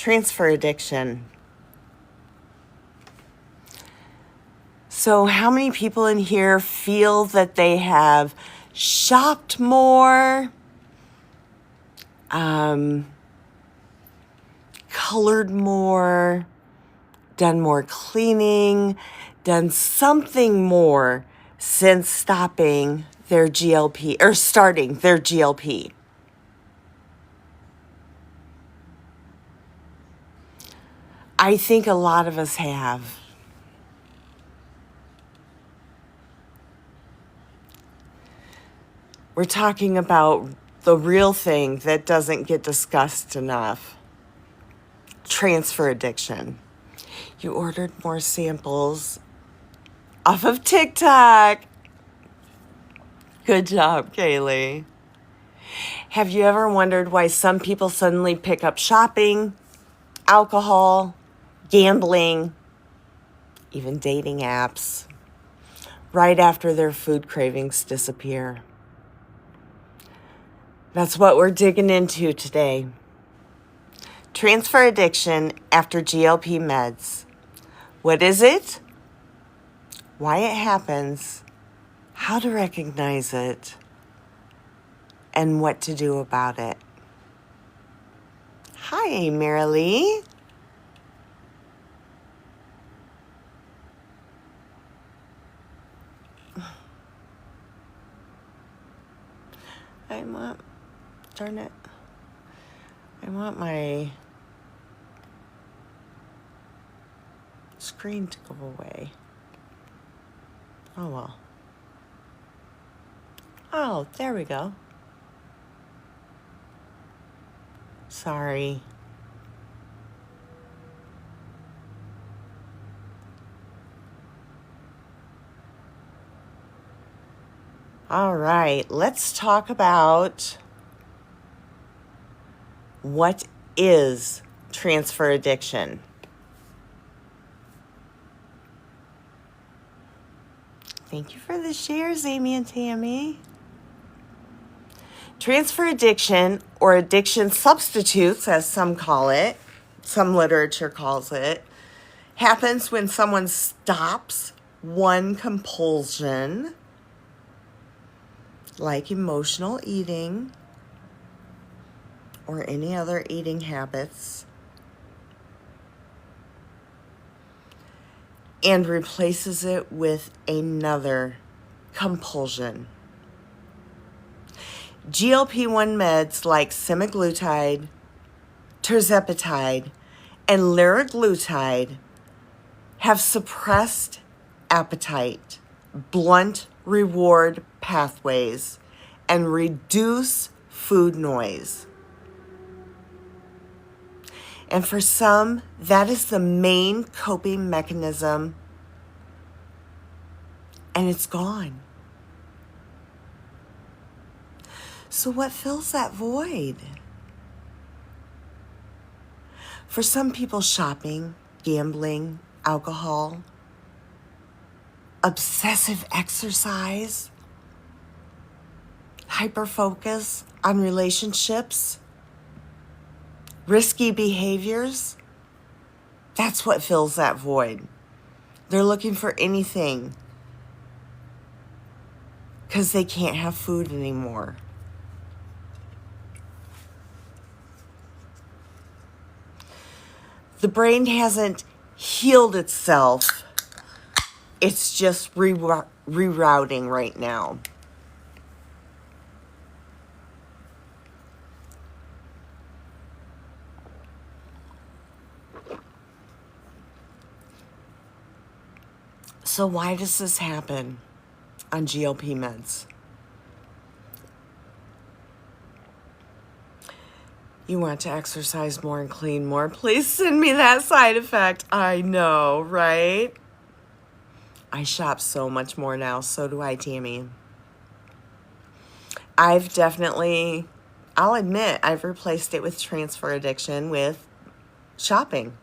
transfer addiction. So how many people in here feel that they have shopped more, colored more, done more cleaning, done something more since stopping their GLP or starting their GLP? I think a lot of us have. We're talking about the real thing that doesn't get discussed enough. Transfer addiction. You ordered more samples off of TikTok. Good job, Kaylee. Have you ever wondered why some people suddenly pick up shopping, alcohol, gambling, even dating apps, right after their food cravings disappear? That's what we're digging into today. Transfer addiction after GLP meds. What is it? Why it happens? How to recognize it? And what to do about it. Hi, Marilee. Darn it. I want my screen to go away. Oh, well. Oh, there we go. Sorry. All right, let's talk about what is transfer addiction. Thank you for the shares, Amy and Tammy. Transfer addiction, or addiction substitutes, as some call it, some literature calls it, happens when someone stops one compulsion, like emotional eating or any other eating habits, and replaces it with another compulsion. GLP-1 meds like semaglutide, tirzepatide, and liraglutide have suppressed appetite, blunt reward pathways, and reduce food noise. And for some, that is the main coping mechanism, and it's gone. So what fills that void? For some people, shopping, gambling, alcohol, obsessive exercise, hyperfocus on relationships, risky behaviors, that's what fills that void. They're looking for anything because they can't have food anymore. The brain hasn't healed itself. It's just rerouting right now. So why does this happen on GLP meds? You want to exercise more and clean more? Please send me that side effect. I know, right? I shop so much more now. So do I, Tammy. I'll admit, I've replaced it with transfer addiction with shopping.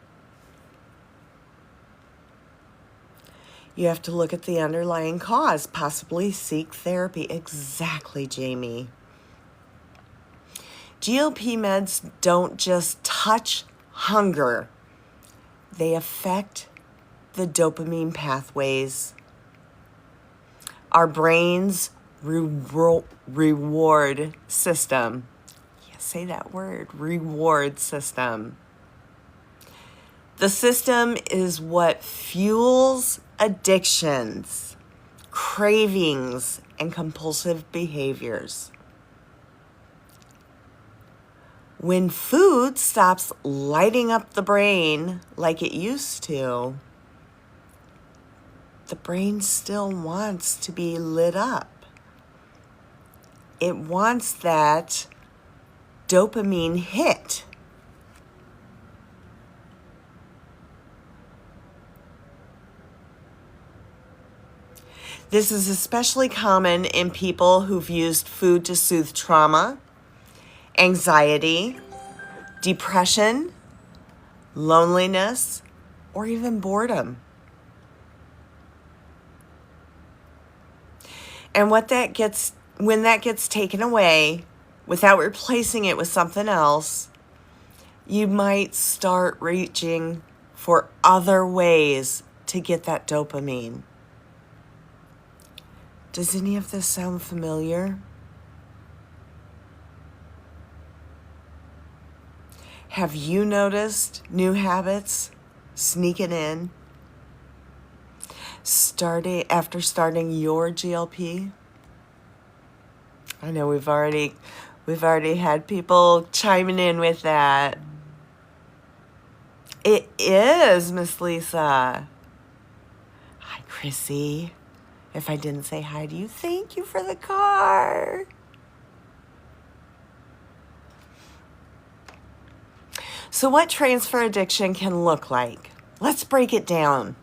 You have to look at the underlying cause, possibly seek therapy. Exactly, Jamie. GLP meds don't just touch hunger. They affect the dopamine pathways, our brain's reward system. Yeah, say that word, reward system. The system is what fuels addictions, cravings, and compulsive behaviors. When food stops lighting up the brain like it used to, the brain still wants to be lit up. It wants that dopamine hit. This is especially common in people who've used food to soothe trauma, anxiety, depression, loneliness, or even boredom. And when that gets taken away without replacing it with something else, you might start reaching for other ways to get that dopamine. Does any of this sound familiar? Have you noticed new habits sneaking in after starting your GLP? I know we've already had people chiming in with that. It is, Miss Lisa. Hi, Chrissy. If I didn't say hi to you, thank you for the car. So what transfer addiction can look like? Let's break it down.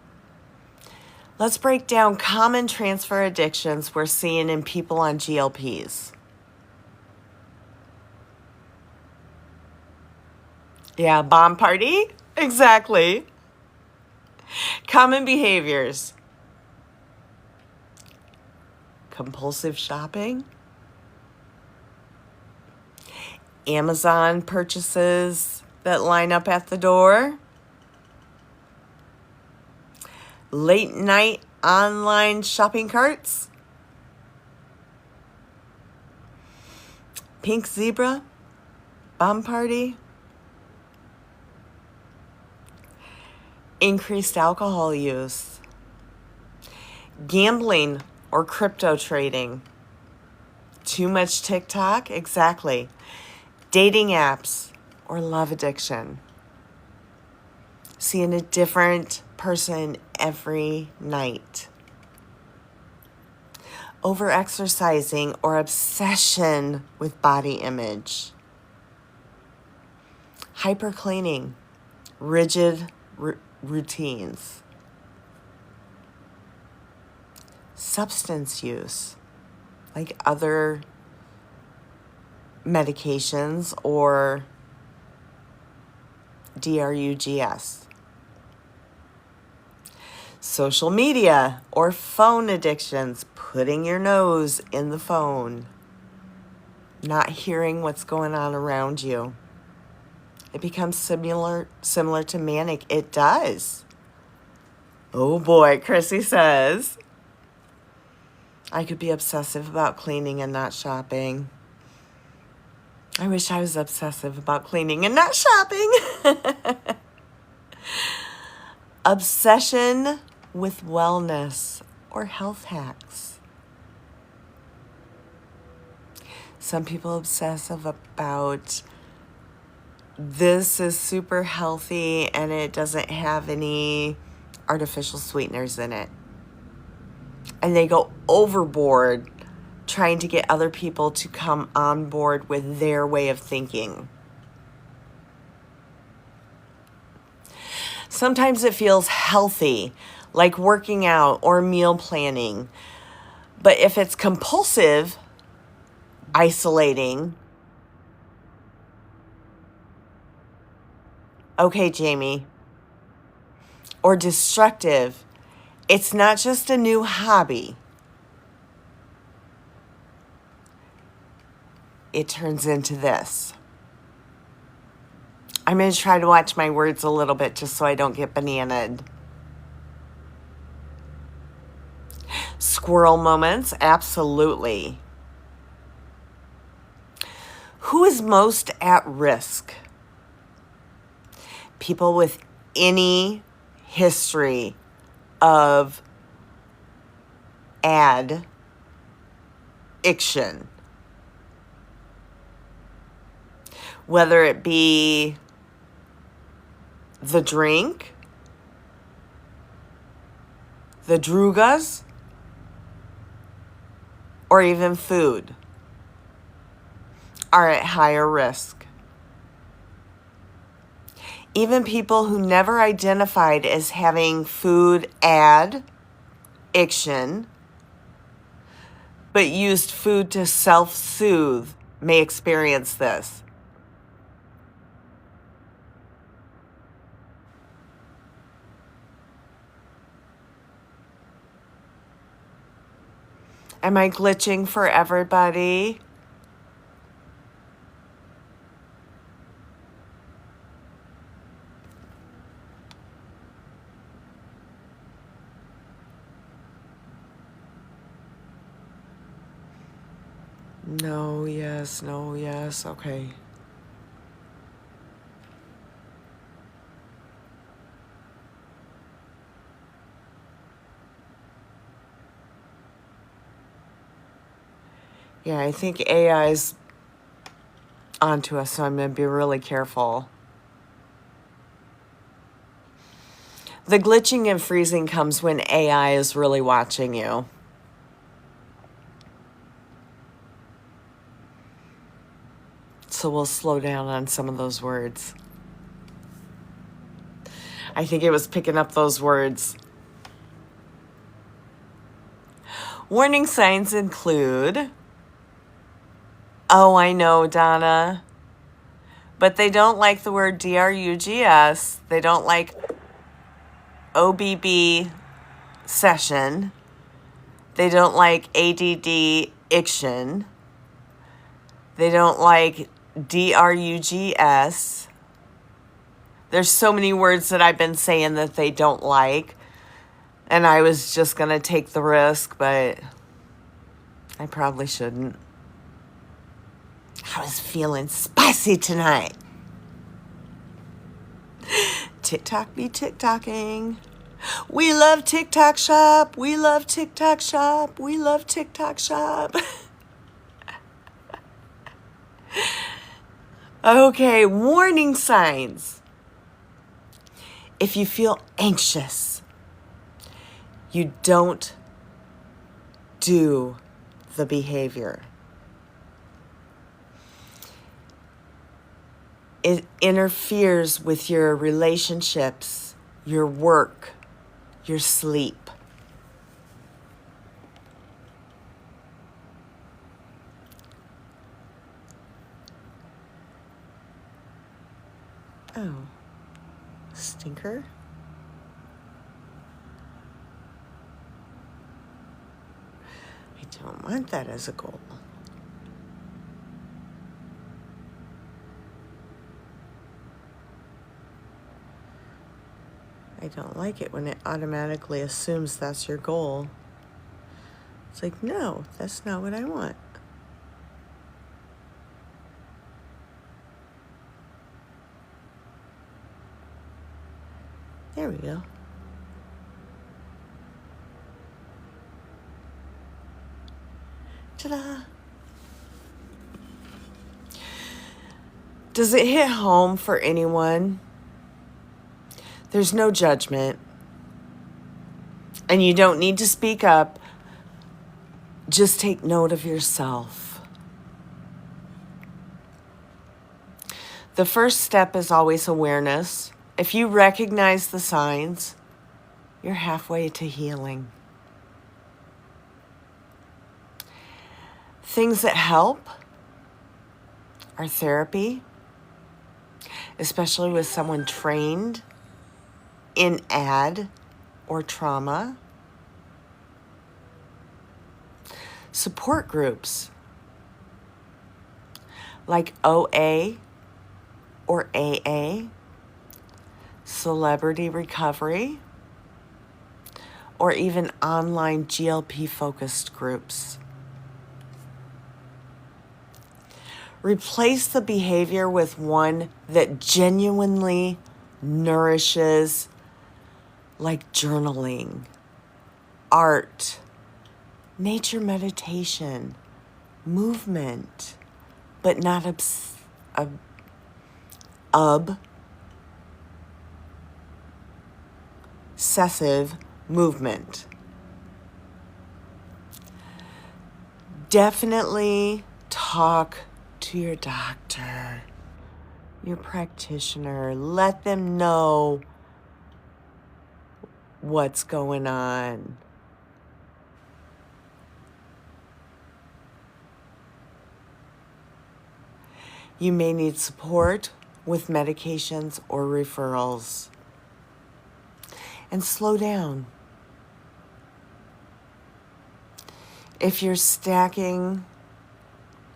Let's break down common transfer addictions we're seeing in people on GLPs. Yeah, bomb party? Exactly. Common behaviors. Compulsive shopping. Amazon purchases that line up at the door. Late night online shopping carts. Pink zebra. Bomb party. Increased alcohol use. Gambling or crypto trading. Too much TikTok? Exactly. Dating apps or love addiction. Seeing a different person every night. Over-exercising or obsession with body image. Hyper-cleaning. Rigid routines. Substance use, like other medications or drugs. Social media or phone addictions, putting your nose in the phone, not hearing what's going on around you. It becomes similar to manic. It does. Oh boy, Chrissy says. I could be obsessive about cleaning and not shopping. I wish I was obsessive about cleaning and not shopping. Obsession with wellness or health hacks. Some people obsessive about this is super healthy and it doesn't have any artificial sweeteners in it. And they go overboard trying to get other people to come on board with their way of thinking. Sometimes it feels healthy, like working out or meal planning. But if it's compulsive, isolating, okay, Jamie, or destructive, it's not just a new hobby. It turns into this. I'm going to try to watch my words a little bit just so I don't get bananaed. Squirrel moments, absolutely. Who is most at risk? People with any history of addiction. Whether it be the drink, the drugas, or even food, are at higher risk. Even people who never identified as having food addiction, but used food to self-soothe, may experience this. Am I glitching for everybody? No, yes, no, yes, okay. Yeah, I think AI's onto us, so I'm going to be really careful. The glitching and freezing comes when AI is really watching you. So we'll slow down on some of those words. I think it was picking up those words. Warning signs include, oh, I know, Donna, but they don't like the word drugs. They don't like OBB session. They don't like ADD iction. They don't like drugs. There's so many words that I've been saying that they don't like. And I was just going to take the risk, but I probably shouldn't. I was feeling spicy tonight. TikTok be TikToking. We love TikTok shop. We love TikTok shop. We love TikTok shop. Okay, warning signs. If you feel anxious, you don't do the behavior. It interferes with your relationships, your work, your sleep. Oh, stinker. I don't want that as a goal. I don't like it when it automatically assumes that's your goal. It's like, no, that's not what I want. There we go. Ta-da! Does it hit home for anyone? There's no judgment. And you don't need to speak up. Just take note of yourself. The first step is always awareness. If you recognize the signs, you're halfway to healing. Things that help are therapy, especially with someone trained in AD or trauma. Support groups like OA, or AA, celebrity recovery, or even online GLP focused groups. Replace the behavior with one that genuinely nourishes, like journaling, art, nature meditation, movement, but not obsessive movement. Definitely talk to your doctor, your practitioner. Let them know what's going on. You may need support with medications or referrals. And slow down. If you're stacking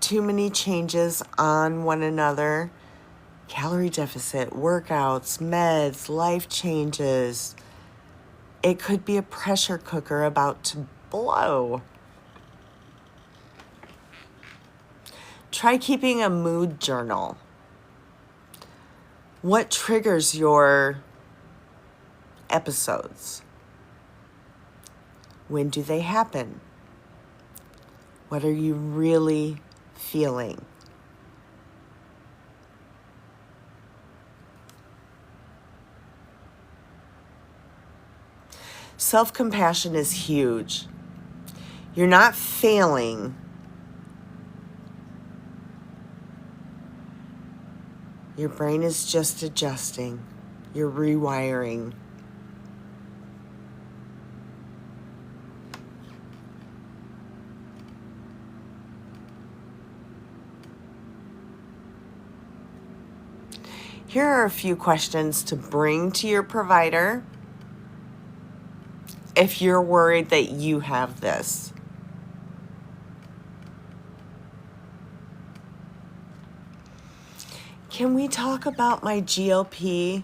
too many changes on one another, calorie deficit, workouts, meds, life changes, it could be a pressure cooker about to blow. Try keeping a mood journal. What triggers your episodes? When do they happen? What are you really feeling? Self-compassion is huge. You're not failing. Your brain is just adjusting. You're rewiring. Here are a few questions to bring to your provider if you're worried that you have this. Can we talk about my GLP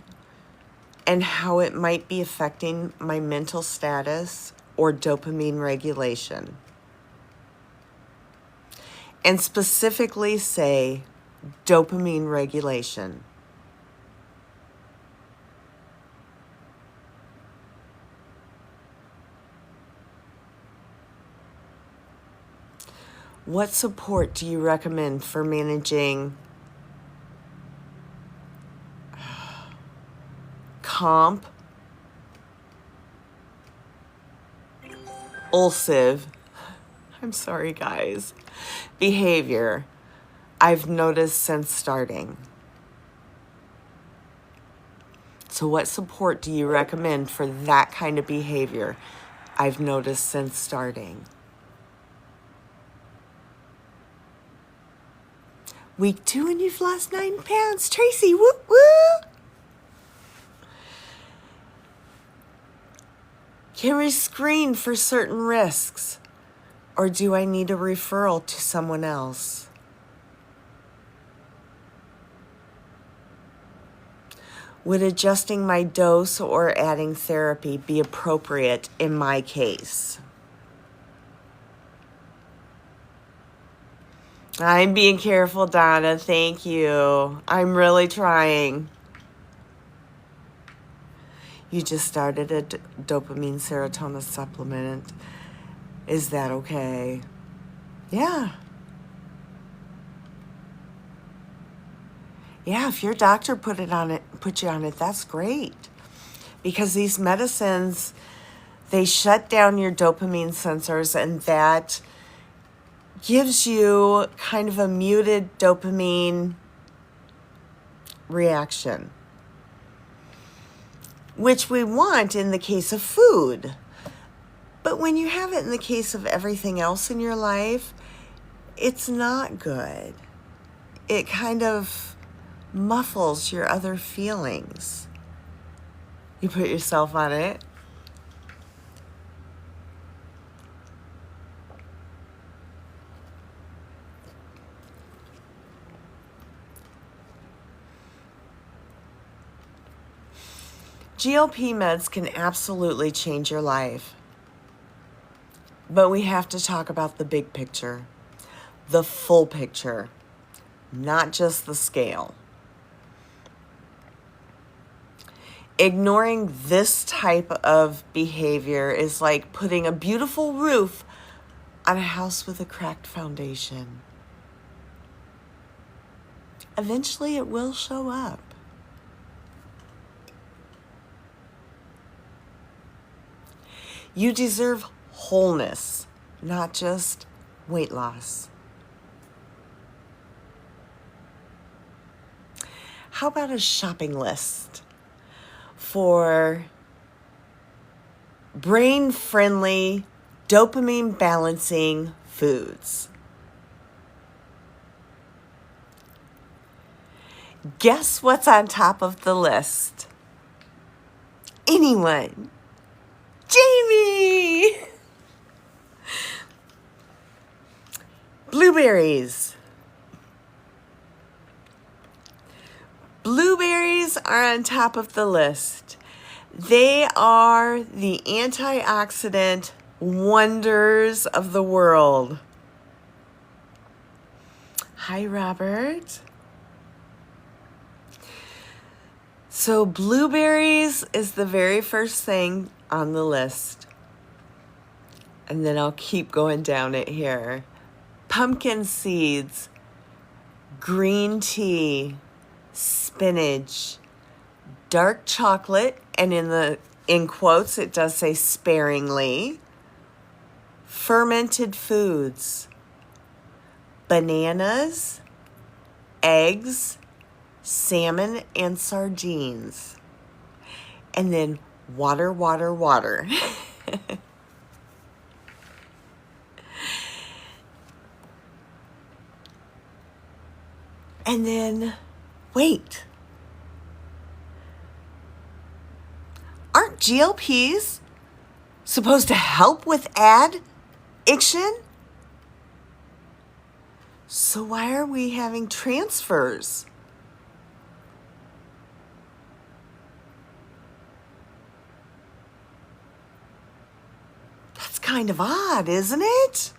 and how it might be affecting my mental status or dopamine regulation? And specifically say dopamine regulation. What support do you recommend for managing compulsive, I'm sorry guys, behavior I've noticed since starting? So what support do you recommend for that kind of behavior I've noticed since starting? Week 2 and you've lost 9 pounds. Tracy, woo woo! Can we screen for certain risks? Or do I need a referral to someone else? Would adjusting my dose or adding therapy be appropriate in my case? I'm being careful, Donna. Thank you. I'm really trying. You just started a dopamine serotonin supplement. Is that okay? Yeah. Yeah, if your doctor put you on it, that's great. Because these medicines, they shut down your dopamine sensors, and that gives you kind of a muted dopamine reaction, which we want in the case of food. But when you have it in the case of everything else in your life, it's not good. It kind of muffles your other feelings. You put yourself on it. GLP meds can absolutely change your life, but we have to talk about the big picture, the full picture, not just the scale. Ignoring this type of behavior is like putting a beautiful roof on a house with a cracked foundation. Eventually it will show up. You deserve wholeness, not just weight loss. How about a shopping list for brain-friendly, dopamine-balancing foods? Guess what's on top of the list? Anyone? Jamie! Blueberries. Blueberries are on top of the list. They are the antioxidant wonders of the world. Hi, Robert. So blueberries is the very first thing on the list. And then I'll keep going down it here. Pumpkin seeds, green tea, spinach, dark chocolate, and in quotes it does say sparingly, fermented foods, bananas, eggs, salmon, and sardines. And then water, water, water. And then, wait. Aren't GLPs supposed to help with addiction? So why are we having transfers? That's kind of odd, isn't it?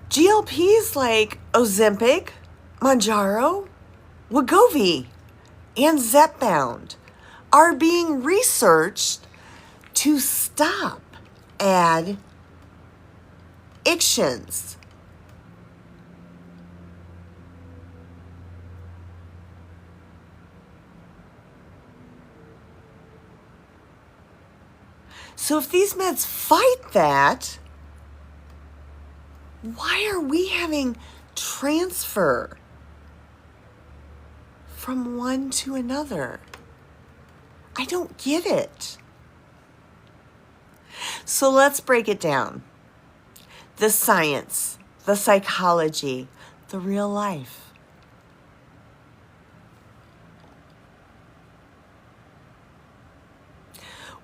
GLPs like Ozempic, Mounjaro, Wegovy, and Zepbound are being researched to stop addictions. So if these meds fight that, why are we having transfer from one to another? I don't get it. So let's break it down. The science, the psychology, the real life.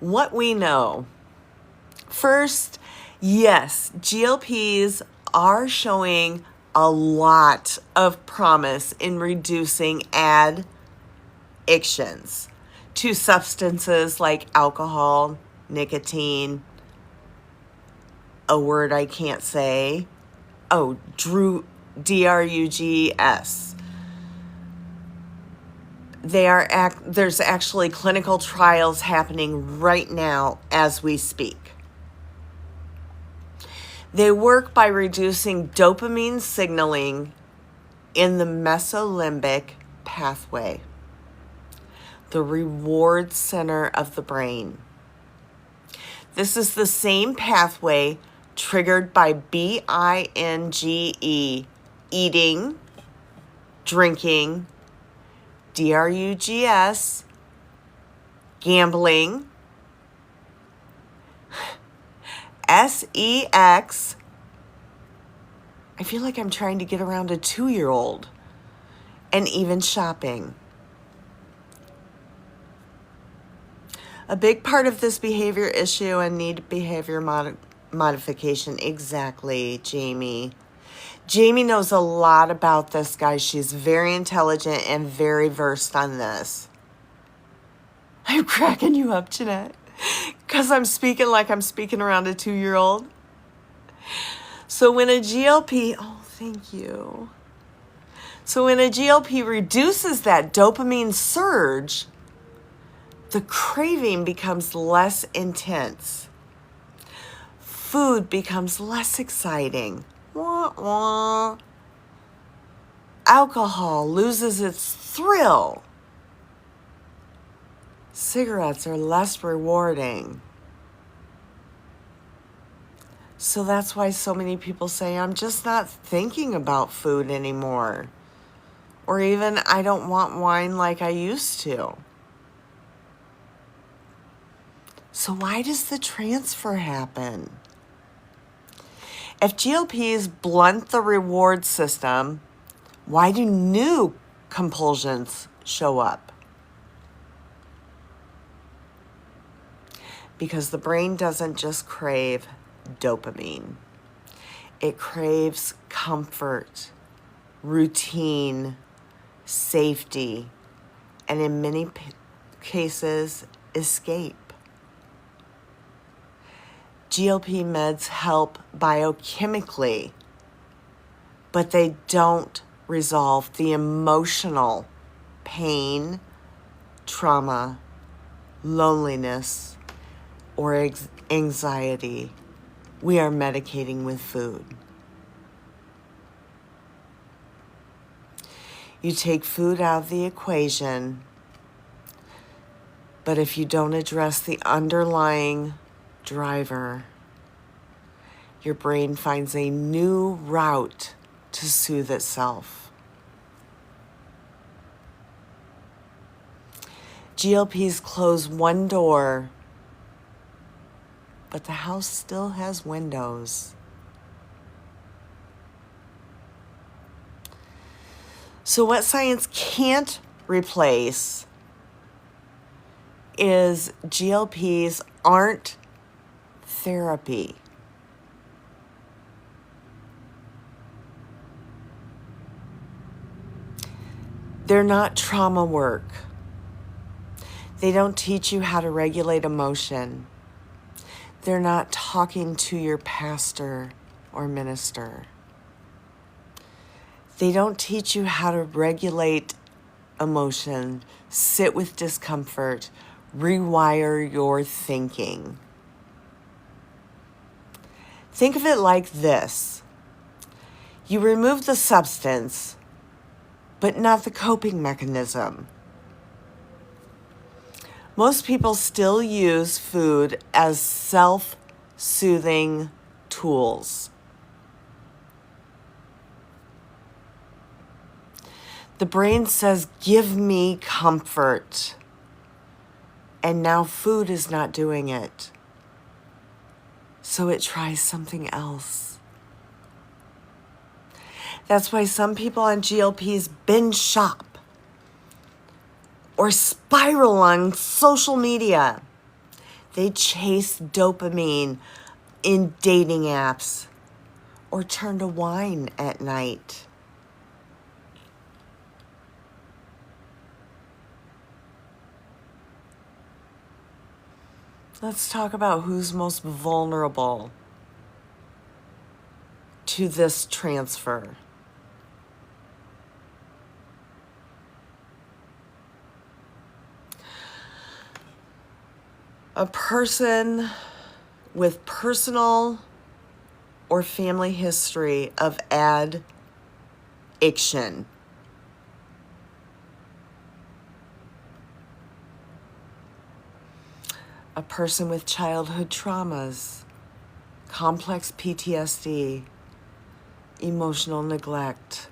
What we know. First, yes, GLPs are showing a lot of promise in reducing addictions to substances like alcohol, nicotine, a word I can't say. Oh, drugs. There's actually clinical trials happening right now as we speak. They work by reducing dopamine signaling in the mesolimbic pathway, the reward center of the brain. This is the same pathway triggered by binge, eating, drinking, drugs, gambling, sex. I feel like I'm trying to get around a 2-year-old, and even shopping. A big part of this behavior issue and need behavior modification, exactly, Jamie, Jamie knows a lot about this, guys. She's very intelligent and very versed on this. I'm cracking you up, Jeanette, because I'm speaking like I'm speaking around a 2-year-old. So when a GLP, oh, thank you. So when a GLP reduces that dopamine surge, the craving becomes less intense. Food becomes less exciting. Wah, wah. Alcohol loses its thrill. Cigarettes are less rewarding. So that's why so many people say, I'm just not thinking about food anymore. Or even, I don't want wine like I used to. So why does the transfer happen? If GLPs blunt the reward system, why do new compulsions show up? Because the brain doesn't just crave dopamine. It craves comfort, routine, safety, and in many cases, escape. GLP meds help biochemically, but they don't resolve the emotional pain, trauma, loneliness, or anxiety we are medicating with food. You take food out of the equation, but if you don't address the underlying driver, your brain finds a new route to soothe itself. GLPs close one door, but the house still has windows. So what science can't replace is GLPs aren't therapy. They're not trauma work. They don't teach you how to regulate emotion. They're not talking to your pastor or minister. They don't teach you how to regulate emotion, sit with discomfort, rewire your thinking. Think of it like this. You remove the substance, but not the coping mechanism. Most people still use food as self-soothing tools. The brain says, give me comfort. And now food is not doing it. So it tries something else. That's why some people on GLPs binge shop or spiral on social media. They chase dopamine in dating apps or turn to wine at night. Let's talk about who's most vulnerable to this transfer. A person with personal or family history of addiction. A person with childhood traumas, complex PTSD, emotional neglect.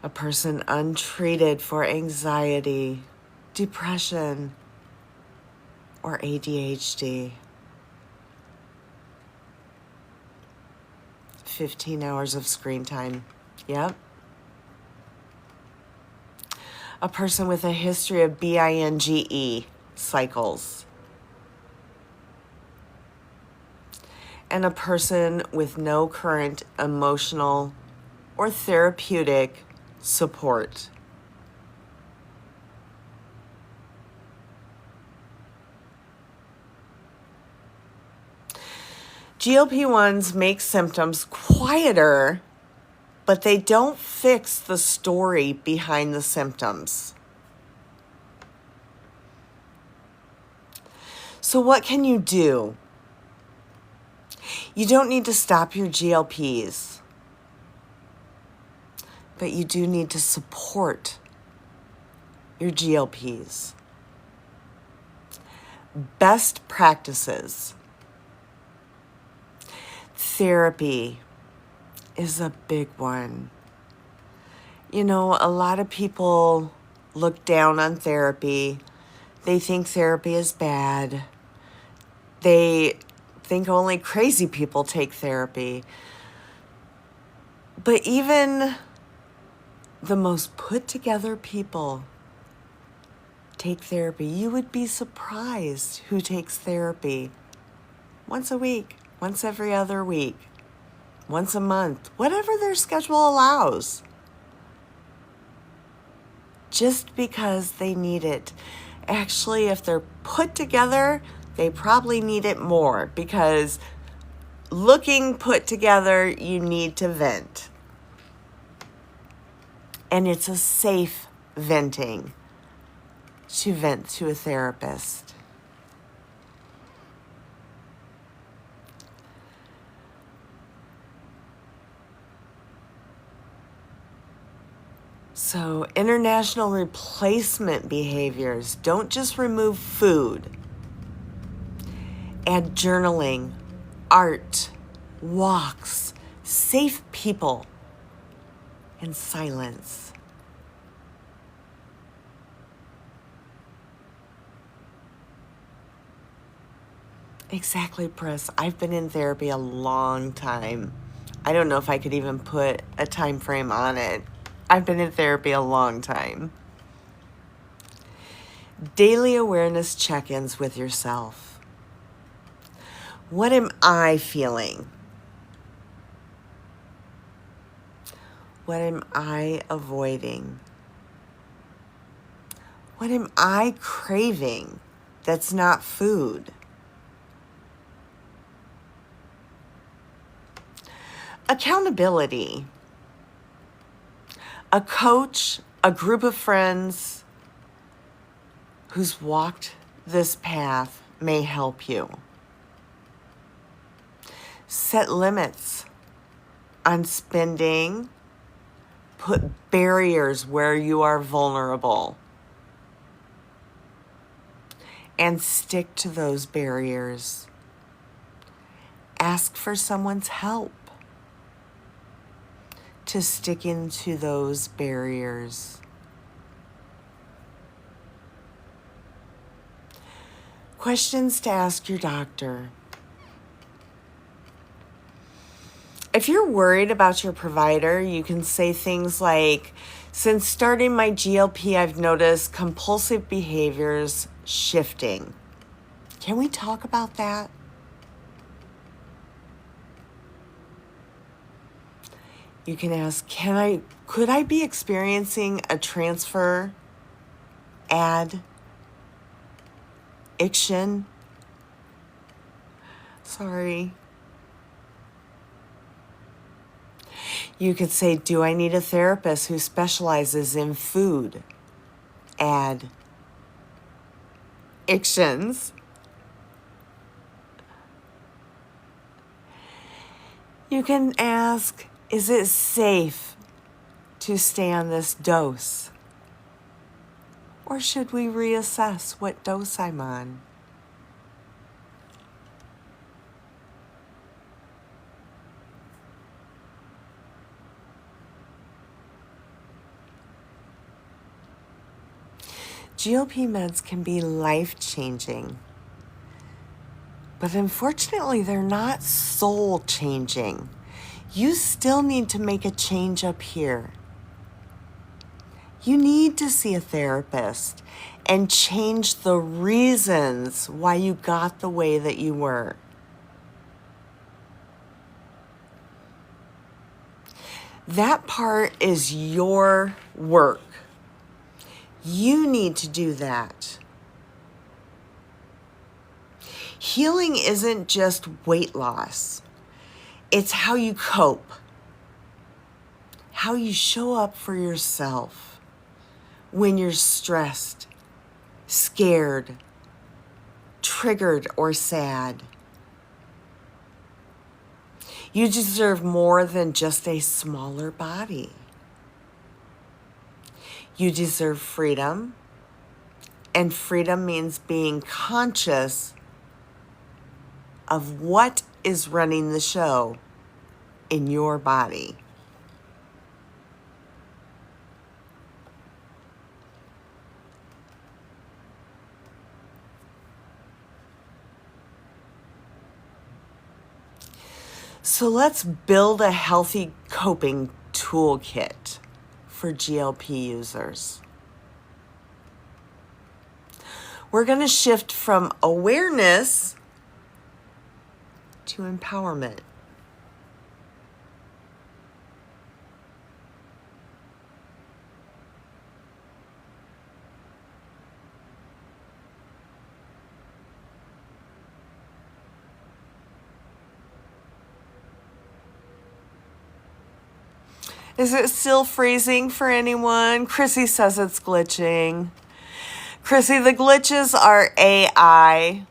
A person untreated for anxiety, depression, or ADHD. 15 hours of screen time. Yep. A person with a history of binge cycles. and a person with no current emotional or therapeutic support. GLP-1s make symptoms quieter, but they don't fix the story behind the symptoms. So what can you do? You don't need to stop your GLPs, but you do need to support your GLPs. Best practices. Therapy is a big one. You know, a lot of people look down on therapy. They think therapy is bad. They think only crazy people take therapy. But even the most put together people take therapy. You would be surprised who takes therapy once a week, once every other week, once a month, whatever their schedule allows. Just because they need it. Actually, if they're put together, they probably need it more, because looking put together, you need to vent. And it's a safe venting to vent to a therapist. So, international replacement behaviors. Don't just remove food. Add journaling, art, walks, safe people, and silence. Exactly, Pris. I've been in therapy a long time. I don't know if I could even put a time frame on it. I've been in therapy a long time. Daily awareness check-ins with yourself. What am I feeling? What am I avoiding? What am I craving that's not food? Accountability. A coach, a group of friends who's walked this path may help you. Set limits on spending. Put barriers where you are vulnerable. And stick to those barriers. Ask for someone's help to stick into those barriers. Questions to ask your doctor. If you're worried about your provider, you can say things like, since starting my GLP, I've noticed compulsive behaviors shifting. Can we talk about that? You can ask, could I be experiencing a transfer addiction? Sorry. You could say, do I need a therapist who specializes in food addictions? You can ask, is it safe to stay on this dose? Or should we reassess what dose I'm on? GLP meds can be life-changing, but unfortunately, they're not soul-changing. You still need to make a change up here. You need to see a therapist and change the reasons why you got the way that you were. That part is your work. You need to do that. Healing isn't just weight loss. It's how you cope, how you show up for yourself when you're stressed, scared, triggered, or sad. You deserve more than just a smaller body. You deserve freedom, and freedom means being conscious of what is running the show in your body. So let's build a healthy coping toolkit for GLP users. We're going to shift from awareness to empowerment. Is it still freezing for anyone? Chrissy says it's glitching. Chrissy, the glitches are AI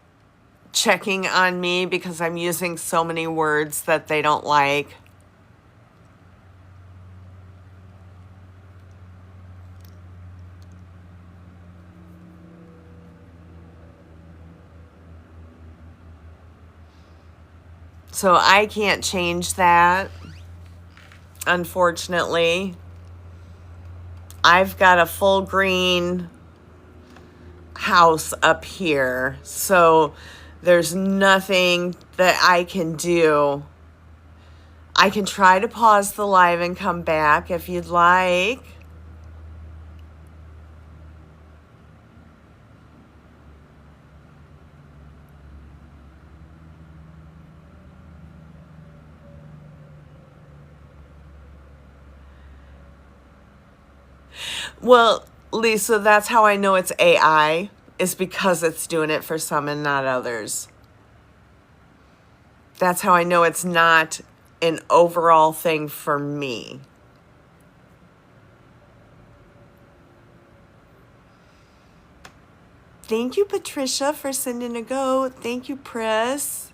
checking on me because I'm using so many words that they don't like. So I can't change that, unfortunately. I've got a full green house up here, so there's nothing that I can do. I can try to pause the live and come back if you'd like. Well, Lisa, that's how I know it's AI, is because it's doing it for some and not others. That's how I know it's not an overall thing for me. Thank you, Patricia, for sending a goat. Thank you, Pris.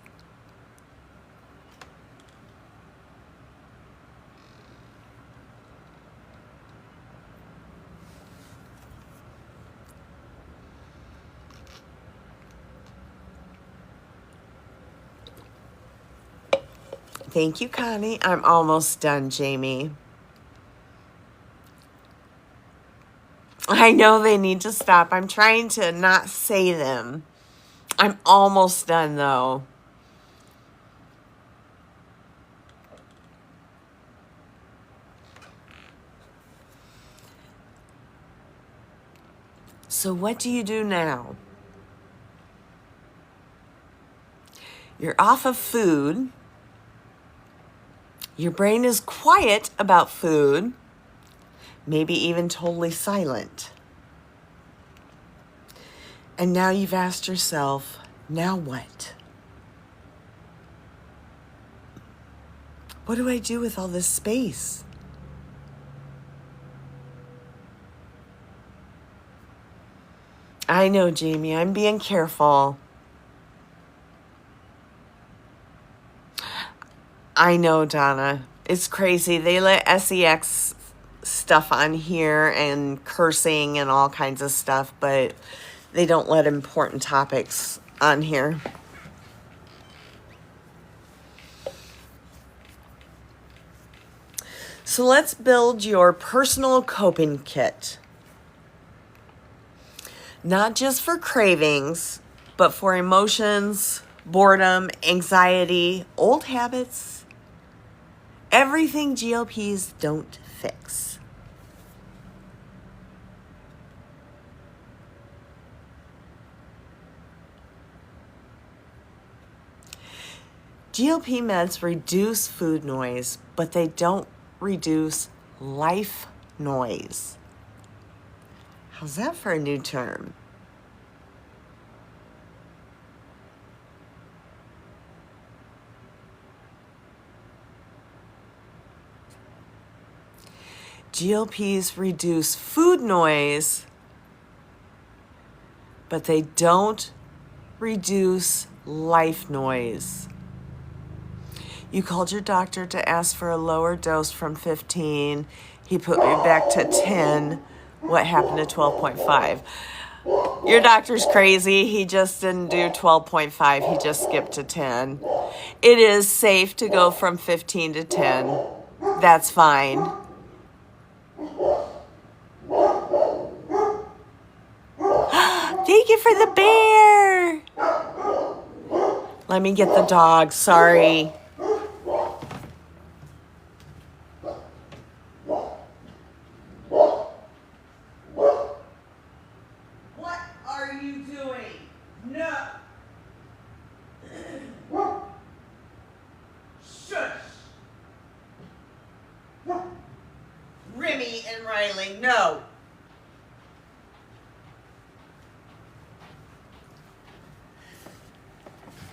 Thank you, Connie. I'm almost done, Jamie. I know they need to stop. I'm trying to not say them. I'm almost done, though. So what do you do now? You're off of food. Your brain is quiet about food, maybe even totally silent. And now you've asked yourself, now what? What do I do with all this space? I know, Jamie, I'm being careful. I know, Donna. It's crazy. They let sex stuff on here and cursing and all kinds of stuff, but they don't let important topics on here. So let's build your personal coping kit. Not just for cravings, but for emotions, boredom, anxiety, old habits, everything GLPs don't fix. GLP meds reduce food noise, but they don't reduce life noise. How's that for a new term? GLPs reduce food noise, but they don't reduce life noise. You called your doctor to ask for a lower dose from 15. He put me back to 10. What happened to 12.5? Your doctor's crazy. He just didn't do 12.5. He just skipped to 10. It is safe to go from 15 to 10. That's fine. Thank you for the bear. Let me get the dog. Sorry. What are you doing? No. Shush. Remy and Riley, no.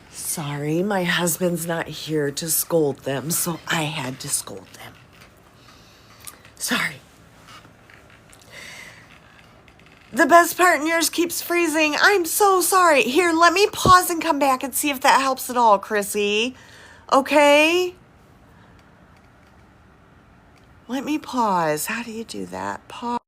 Sorry, my husband's not here to scold them, so I had to scold them. Sorry. The best part in yours keeps freezing. I'm so sorry. Here, let me pause and come back and see if that helps at all, Chrissy. Okay? Let me pause. How do you do that? Pause.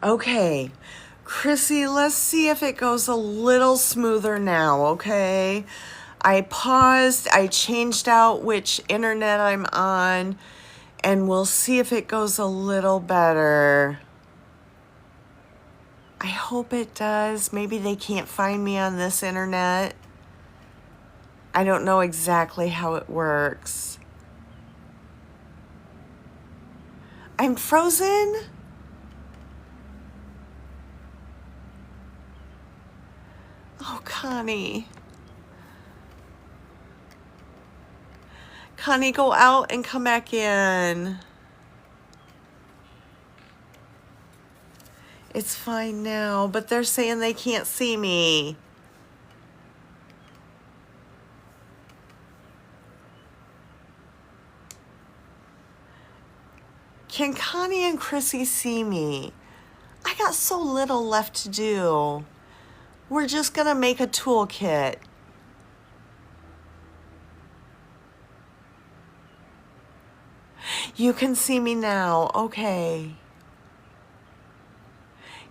Okay, Chrissy, let's see if it goes a little smoother now, okay? I paused, I changed out which internet I'm on, and we'll see if it goes a little better. I hope it does. Maybe they can't find me on this internet. I don't know exactly how it works. I'm frozen? Oh, Connie. Connie, go out and come back in. It's fine now, but they're saying they can't see me. Can Connie and Chrissy see me? I got so little left to do. We're just gonna make a toolkit. You can see me now, okay.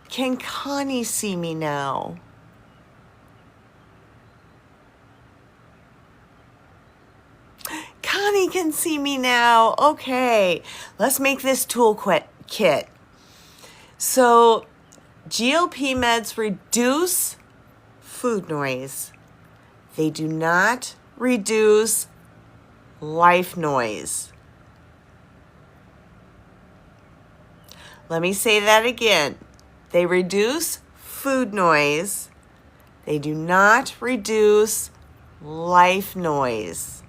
Can Connie see me now? Connie can see me now, okay. Let's make this toolkit. So, GLP meds reduce food noise. They do not reduce life noise. Let me say that again. They reduce food noise. They do not reduce life noise.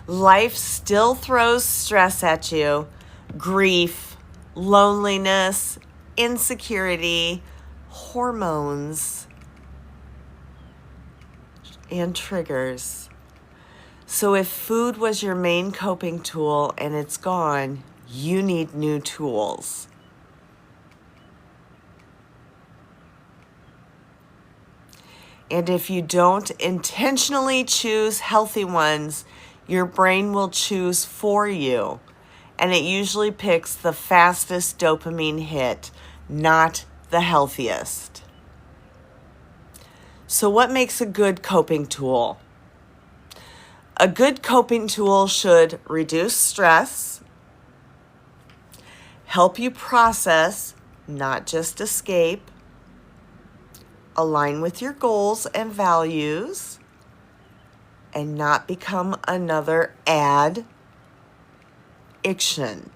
Life still throws stress at you. Grief, loneliness, insecurity, hormones, and triggers. So if food was your main coping tool and it's gone, you need new tools. And if you don't intentionally choose healthy ones, your brain will choose for you. And it usually picks the fastest dopamine hit, not the healthiest. So what makes a good coping tool? A good coping tool should reduce stress, help you process not just escape. Align with your goals and values and not become another addiction.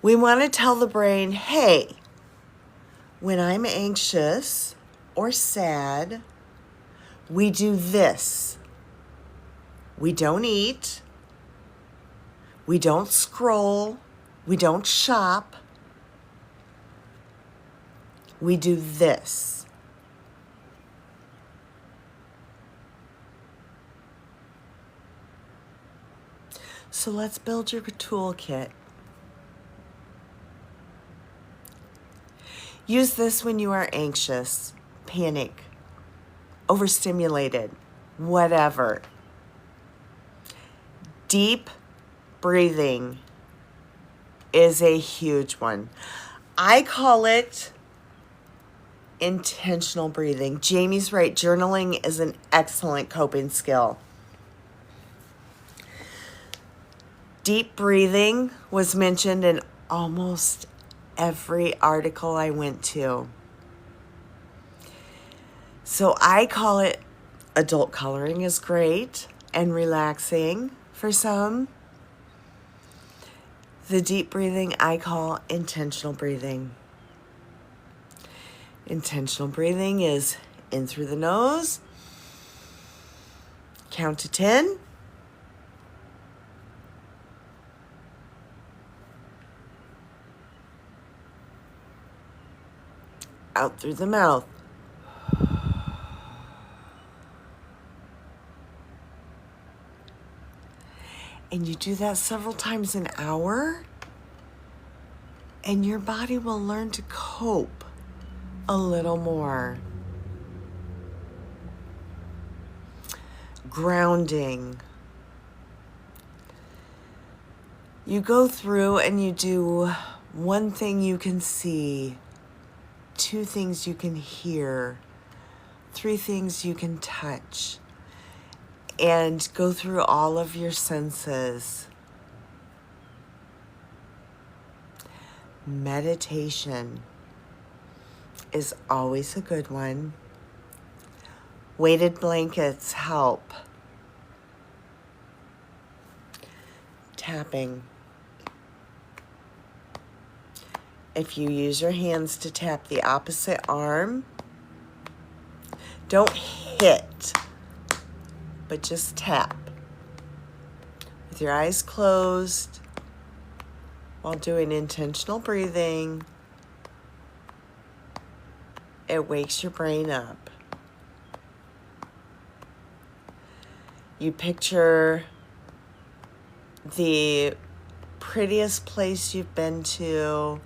We want to tell the brain, hey, when I'm anxious or sad, we do this. We don't eat. We don't scroll. We don't shop. We do this. So let's build your toolkit. Use this when you are anxious, panic, overstimulated, whatever. Deep breathing is a huge one. I call it intentional breathing. Jamie's right. Journaling is an excellent coping skill. Deep breathing was mentioned in almost every article I went to. So I call it adult coloring is great and relaxing for some. The deep breathing I call intentional breathing. Intentional breathing is in through the nose, count to 10, out through the mouth. And you do that several times an hour, and your body will learn to cope a little more. Grounding. You go through and you do one thing you can see, 2 things you can hear, 3 things you can touch, and go through all of your senses. Meditation is always a good one. Weighted blankets help. Tapping. If you use your hands to tap the opposite arm, don't hit, but just tap. With your eyes closed, while doing intentional breathing, it wakes your brain up. You picture the prettiest place you've been to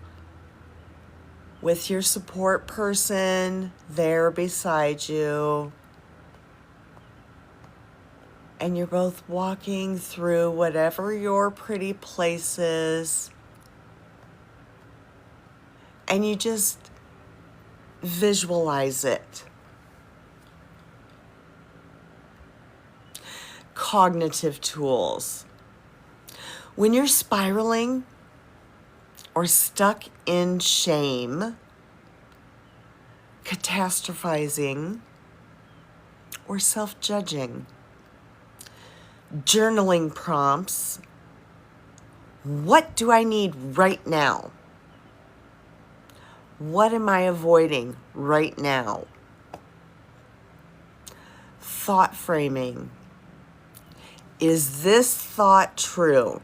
with your support person there beside you. And you're both walking through whatever your pretty place is. And you just visualize it. Cognitive tools. When you're spiraling or stuck in shame, catastrophizing, or self-judging, journaling prompts. What do I need right now? What am I avoiding right now? Thought framing. Is this thought true?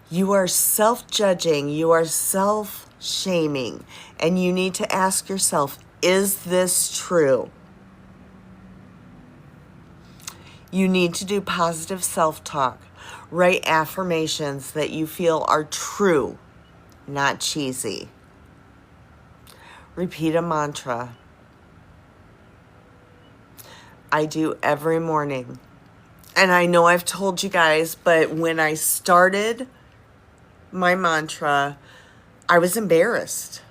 You are self-judging, you are self-shaming, and you need to ask yourself, is this true? You need to do positive self-talk. Write affirmations that you feel are true, not cheesy. Repeat a mantra. I do every morning. And I know I've told you guys, but when I started my mantra, I was embarrassed.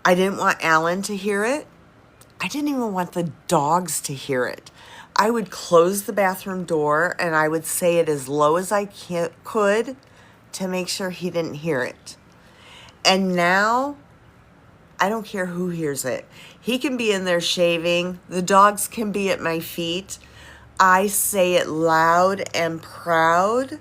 I didn't want Alan to hear it. I didn't even want the dogs to hear it. I would close the bathroom door and I would say it as low as I could to make sure he didn't hear it. And now, I don't care who hears it. He can be in there shaving. The dogs can be at my feet. I say it loud and proud,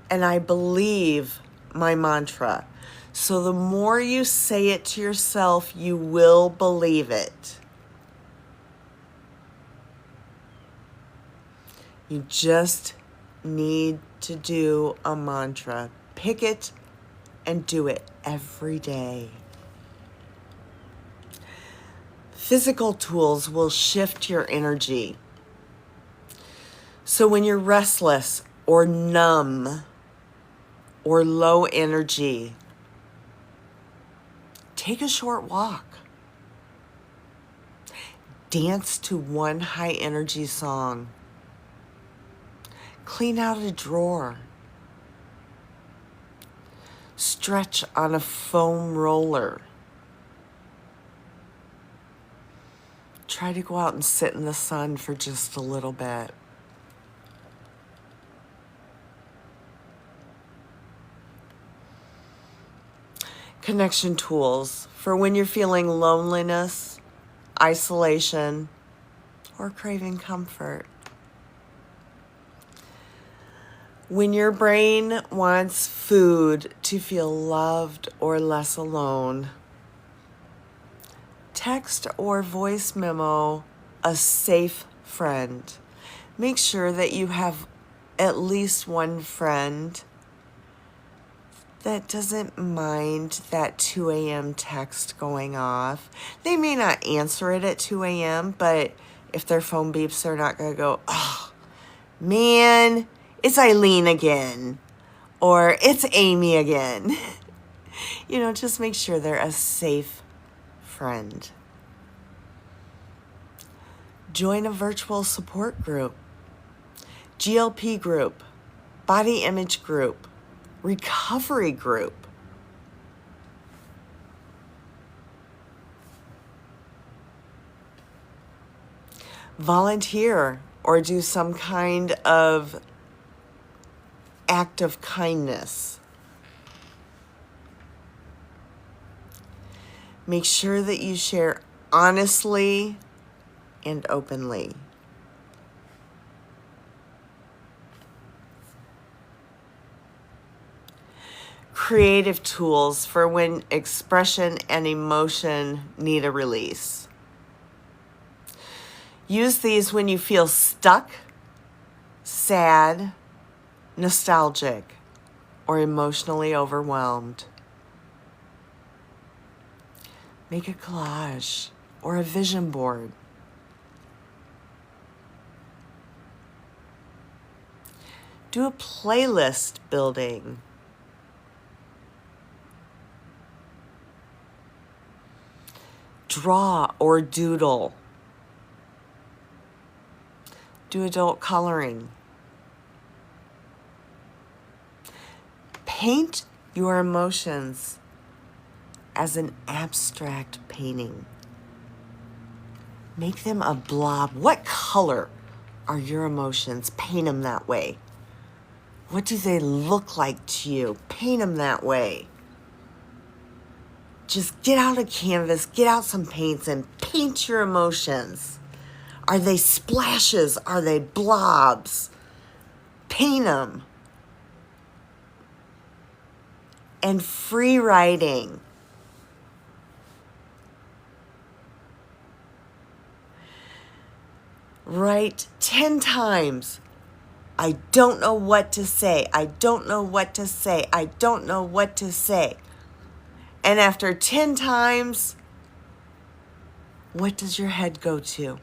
and I believe my mantra. So the more you say it to yourself, you will believe it. You just need to do a mantra. Pick it and do it every day. Physical tools will shift your energy. So when you're restless or numb or low energy, take a short walk. Dance to one high energy song. Clean out a drawer. Stretch on a foam roller. Try to go out and sit in the sun for just a little bit. Connection tools for when you're feeling loneliness, isolation, or craving comfort. When your brain wants food to feel loved or less alone, text or voice memo a safe friend. Make sure that you have at least one friend that doesn't mind that 2 a.m. text going off. They may not answer it at 2 a.m., but if their phone beeps, they're not going to go, oh, man, it's Eileen again, or it's Amy again. Just make sure they're a safe friend. Join a virtual support group, GLP group, body image group, recovery group. Volunteer or do some kind of act of kindness. Make sure that you share honestly and openly. Creative tools for when expression and emotion need a release. Use these when you feel stuck, sad, nostalgic, or emotionally overwhelmed. Make a collage or a vision board. Do a playlist building. Draw or doodle. Do adult coloring. Paint your emotions as an abstract painting. Make them a blob. What color are your emotions? Paint them that way. What do they look like to you? Paint them that way. Just get out a canvas, get out some paints, and paint your emotions. Are they splashes? Are they blobs? Paint them. And free writing. Write 10 times. I don't know what to say. I don't know what to say. I don't know what to say. And after 10 times, what does your head go to?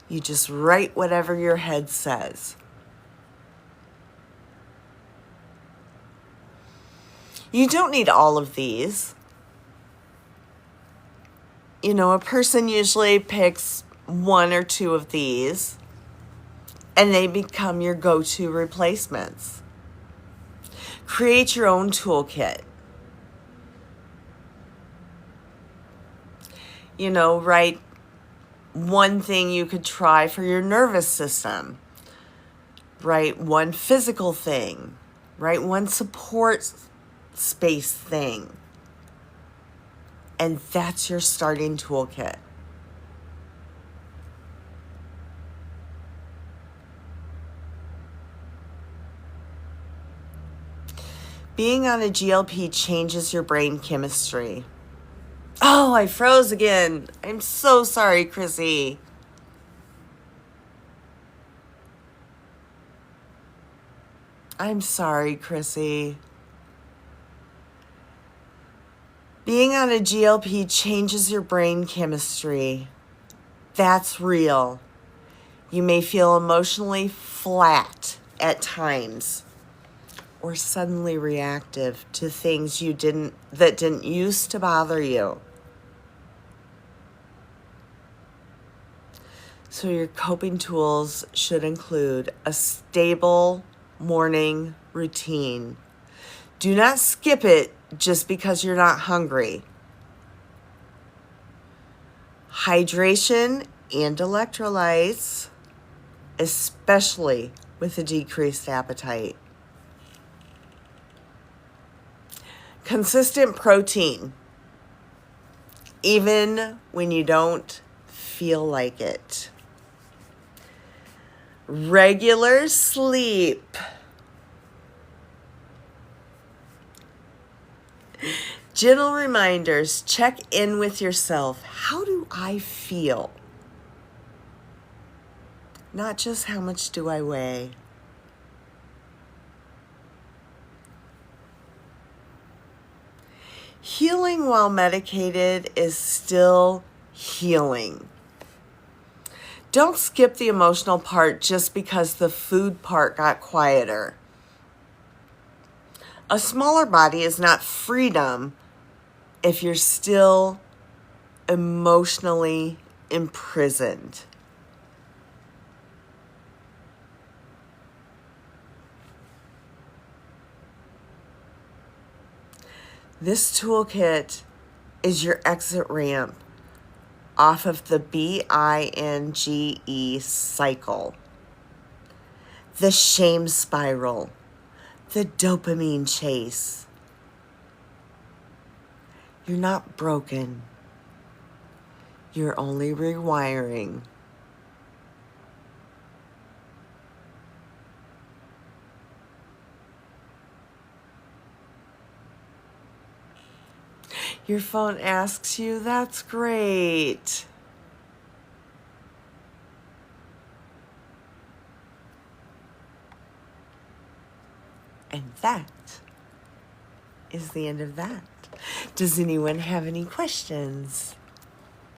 You just write whatever your head says. You don't need all of these. A person usually picks 1 or 2 of these, and they become your go-to replacements. Create your own toolkit. Write one thing you could try for your nervous system. Write one physical thing. Write one support space thing. And that's your starting toolkit. Being on a GLP changes your brain chemistry. Oh, I froze again. I'm so sorry, Chrissy. I'm sorry, Chrissy. Being on a GLP changes your brain chemistry. That's real. You may feel emotionally flat at times or suddenly reactive to things that didn't used to bother you. So your coping tools should include a stable morning routine. Do not skip it just because you're not hungry. Hydration and electrolytes, especially with a decreased appetite. Consistent protein, even when you don't feel like it. Regular sleep. Gentle reminders. Check in with yourself. How do I feel? Not just how much do I weigh. Healing while medicated is still healing. Don't skip the emotional part just because the food part got quieter. A smaller body is not freedom if you're still emotionally imprisoned. This toolkit is your exit ramp off of the binge cycle, the shame spiral, the dopamine chase. You're not broken. You're only rewiring. Your phone asks you, that's great. And that is the end of that. Does anyone have any questions?